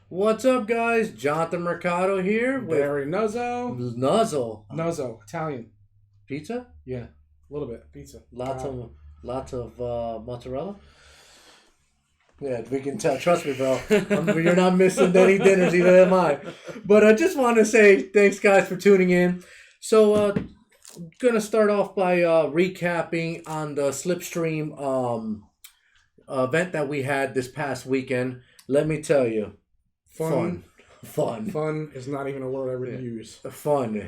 What's up, guys? Jonathan Mercado here with Barry Nuzzo. Nuzzle. Italian. Pizza. Yeah, a little bit. Pizza. Lots of mozzarella. Yeah, we can tell. Trust me, bro. You're not missing any dinners, either am I. But I just want to say thanks, guys, for tuning in. So, gonna start off by recapping on the SlipStream event that we had this past weekend. Let me tell you, fun. Fun is not even a word I would use. Fun. Yeah.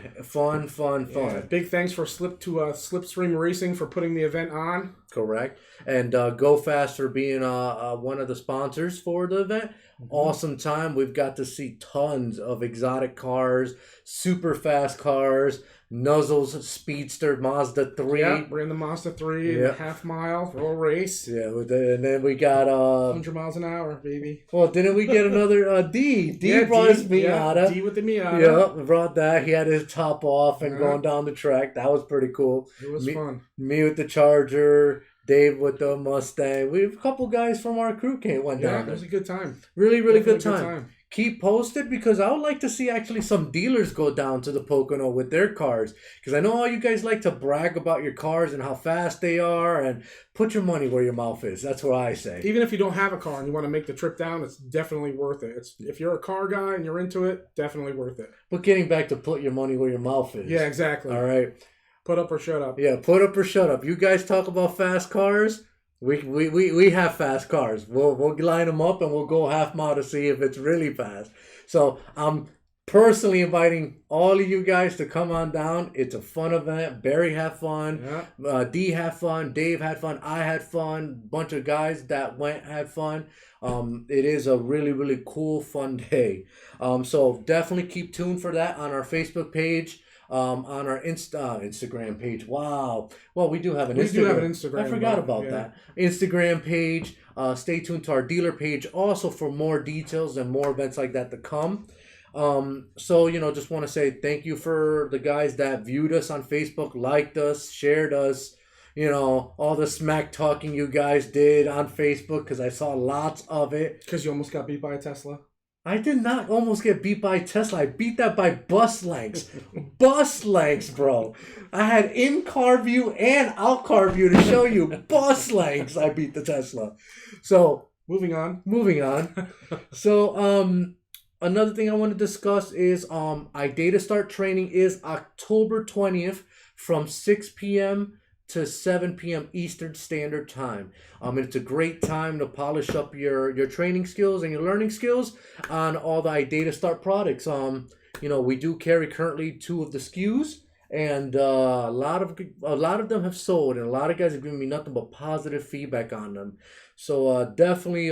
Big thanks for SlipStream Racing for putting the event on. Correct. And GoFast for being one of the sponsors for the event. Mm-hmm. Awesome time. We've got to see tons of exotic cars, super fast cars, Nuzzle's Speedster Mazda 3. Yeah, we're in the Mazda 3 in the half-mile roll race. Yeah, and then we got 100 miles an hour, baby. Well, didn't we get another D? D brought his Miata. Yeah, D with the Miata. Yeah, brought that. He had his top off and going down the track. That was pretty cool. It was fun. Me with the Charger. Dave with the Mustang. We have a couple guys from our crew went down. Yeah, it was a good time. Really good time. Keep posted because I would like to see actually some dealers go down to the Pocono with their cars. Because I know all you guys like to brag about your cars and how fast they are and put your money where your mouth is. That's what I say. Even if you don't have a car and you want to make the trip down, it's definitely worth it. If you're a car guy and you're into it, definitely worth it. But getting back to put your money where your mouth is. Yeah, exactly. All right. Put up or shut up. Yeah, put up or shut up. You guys talk about fast cars. We have fast cars. We'll line them up and we'll go half mile to see if it's really fast. So I'm personally inviting all of you guys to come on down. It's a fun event. Barry had fun. Yeah. D had fun. Dave had fun. I had fun. Bunch of guys that went had fun. It is a really cool, fun day. So definitely keep tuned for that on our Facebook page. On our Instagram page. Wow. Well, we do have an Instagram. We do have an Instagram. I forgot about that. Instagram page. Stay tuned to our dealer page also for more details and more events like that to come. So, just want to say thank you for the guys that viewed us on Facebook, liked us, shared us. All the smack talking you guys did on Facebook because I saw lots of it. Because you almost got beat by a Tesla. I did not almost get beat by Tesla. I beat that by bus lengths. Bus lengths, bro. I had in-car view and out-car view to show you bus lengths. I beat the Tesla. So, moving on. So, another thing I want to discuss is iDataStart training is October 20th from 6 p.m. to 7 p.m. Eastern Standard Time. It's a great time to polish up your training skills and your learning skills on all the iDataStart products. We do carry currently 2 of the SKUs, and a lot of them have sold, and a lot of guys have given me nothing but positive feedback on them. So definitely,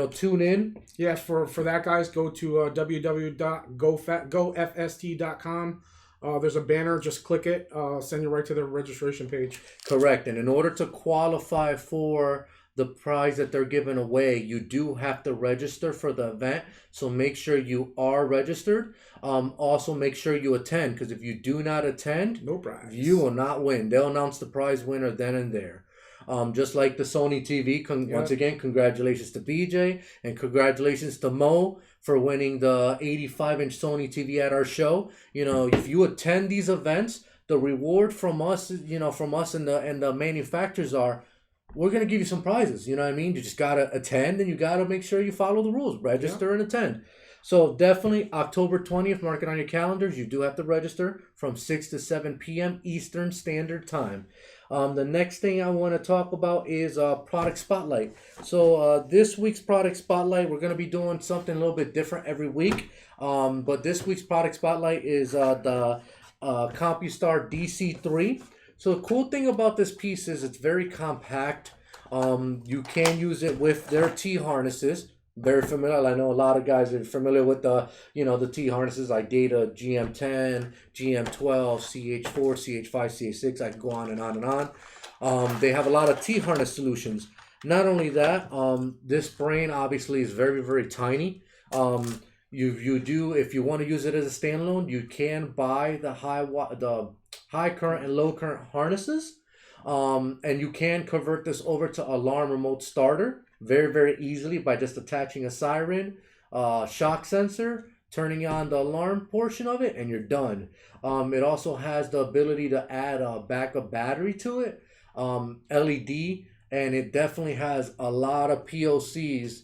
tune in. Yeah, for that, guys, go to www.gofst.com. There's a banner, just click it, send you right to the registration page. Correct. And in order to qualify for the prize that they're giving away, you do have to register for the event. So make sure you are registered. Also make sure you attend, because if you do not attend, no prize. You will not win. They'll announce the prize winner then and there. Just like the Sony TV, once again, congratulations to BJ and congratulations to Mo for winning the 85-inch Sony TV at our show. If you attend these events, the reward from us, and the manufacturers we're going to give you some prizes. You know what I mean? You just got to attend and you got to make sure you follow the rules. Register and attend. So definitely October 20th, mark it on your calendars. You do have to register from 6 to 7 p.m. Eastern Standard Time. The next thing I want to talk about is product spotlight. So this week's product spotlight, we're going to be doing something a little bit different every week. But this week's product spotlight is the CompuStar DC3. So the cool thing about this piece is it's very compact. You can use it with their T-harnesses. Very familiar. I know a lot of guys are familiar with the T-harnesses like iData GM10, GM12, CH4, CH5, CH6. I can go on and on and on. They have a lot of T-harness solutions. Not only that, this brain obviously is very tiny. You do, if you want to use it as a standalone, you can buy the high current and low current harnesses, and you can convert this over to alarm remote starter very easily by just attaching a siren shock sensor, turning on the alarm portion of it, and you're done. It also has the ability to add a backup battery to it, LED, and it definitely has a lot of POCs.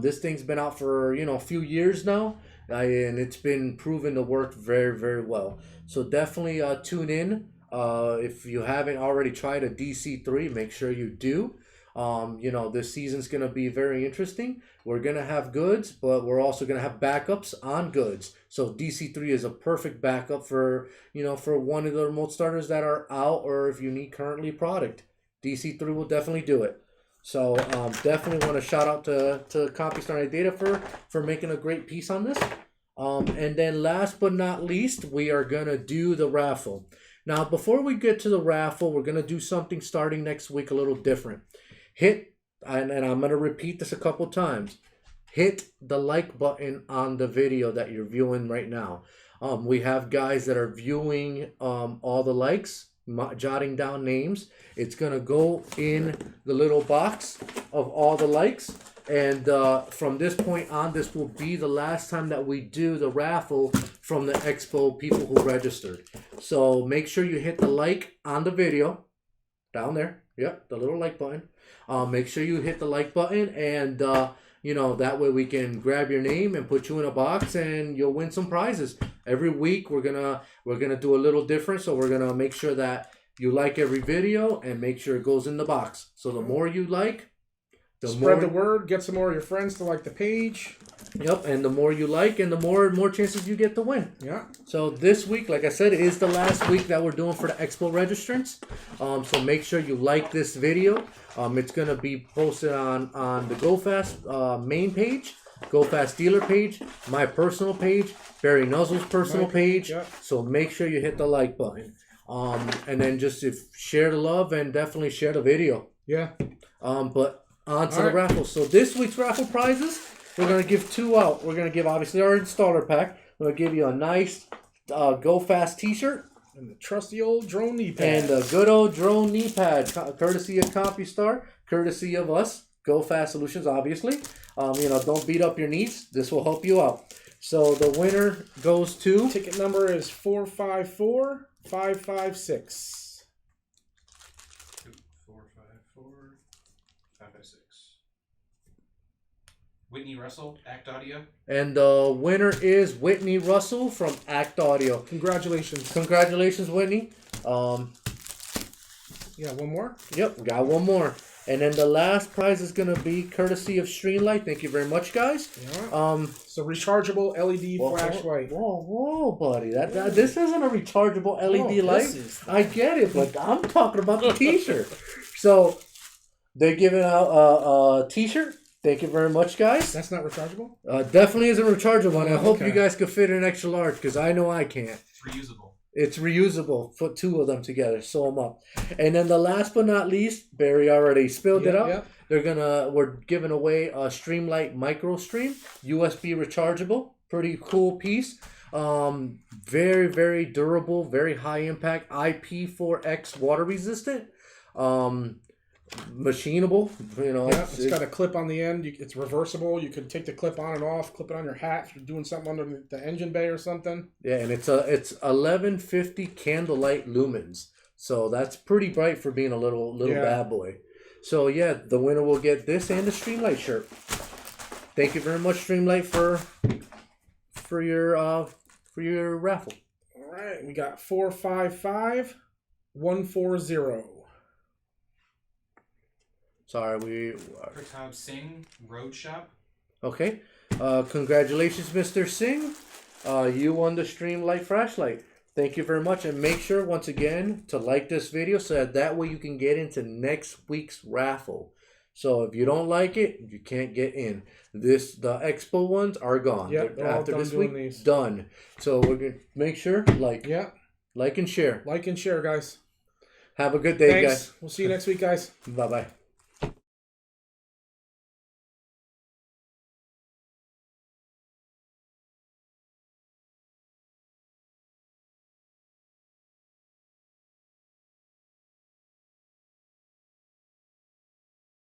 This thing's been out for a few years now, and it's been proven to work very, very well. So definitely tune in. If you haven't already tried a DC3, make sure you do. This season's going to be very interesting. We're going to have goods, but we're also going to have backups on goods. So DC3 is a perfect backup for one of the remote starters that are out, or if you need currently product. DC3 will definitely do it. So definitely want to shout out to CompuStar iData for making a great piece on this. And then last but not least, we are going to do the raffle. Now, before we get to the raffle, we're going to do something starting next week a little different. And I'm going to repeat this a couple times. Hit the like button on the video that you're viewing right now. We have guys that are viewing all the likes, jotting down names. It's going to go in the little box of all the likes. And from this point on, this will be the last time that we do the raffle from the Expo people who registered. So make sure you hit the like on the video down there. Yep, the little like button. Make sure you hit the like button, and that way we can grab your name and put you in a box, and you'll win some prizes. Every week we're gonna do a little different, so we're gonna make sure that you like every video and make sure it goes in the box. So the more you like, spread the word, get some more of your friends to like the page. Yep, and the more you like, and the more chances you get to win. Yeah. So this week, like I said, is the last week that we're doing for the Expo registrants. So make sure you like this video. It's gonna be posted on the GoFast main page, GoFast dealer page, my personal page, Barry Nuzzle's personal page. Yep. So make sure you hit the like button. And then just share the love and definitely share the video. Yeah. But on to the raffle. So this week's raffle prizes, we're going to give two out. We're going to give, obviously, our installer pack. We're going to give you a nice GoFast t-shirt. And the trusty old drone knee pad. And a good old drone knee pad, courtesy of CompuStar, courtesy of us, GoFast Solutions, obviously. Don't beat up your knees. This will help you out. So the winner goes to... Ticket number is 454556. 454-556. Whitney Russell, Act Audio. And the winner is Whitney Russell from Act Audio. Congratulations. Congratulations, Whitney. Yeah, one more? Yep, we got one more. And then the last prize is going to be courtesy of Streamlight. Thank you very much, guys. Yeah. It's a rechargeable LED flashlight. Whoa, buddy. This isn't a rechargeable LED light. I get it, but I'm talking about the t-shirt. So they're giving out a t-shirt. Thank you very much, guys. That's not rechargeable? Definitely isn't rechargeable. And I hope you guys can fit an extra large, because I know I can't. It's reusable. It's reusable. Put two of them together. Sew them up. And then the last but not least, Barry already spilled it up. Yep. We're giving away a Streamlight Micro Stream, USB rechargeable. Pretty cool piece. Very, very durable, very high impact, IP4X water resistant. Machinable, it's got a clip on the end. It's reversible. You can take the clip on and off, clip it on your hat if you're doing something under the engine bay or something. Yeah, and it's 1150 candlelight lumens, so that's pretty bright for being a little bad boy. So yeah, the winner will get this and the Streamlight shirt. Thank you very much, Streamlight, for your raffle. All right, we got 455140. Sorry, we... Pratab Singh, Road Shop. Okay. Congratulations, Mr. Singh. You won the Streamlight flashlight. Thank you very much. And make sure, once again, to like this video so that way you can get into next week's raffle. So if you don't like it, you can't get in. The Expo ones are gone. Yep, after this week, done. So we're going to make sure, like and share. Like and share, guys. Have a good day, Thanks. guys. We'll see you next week, guys. Bye-bye.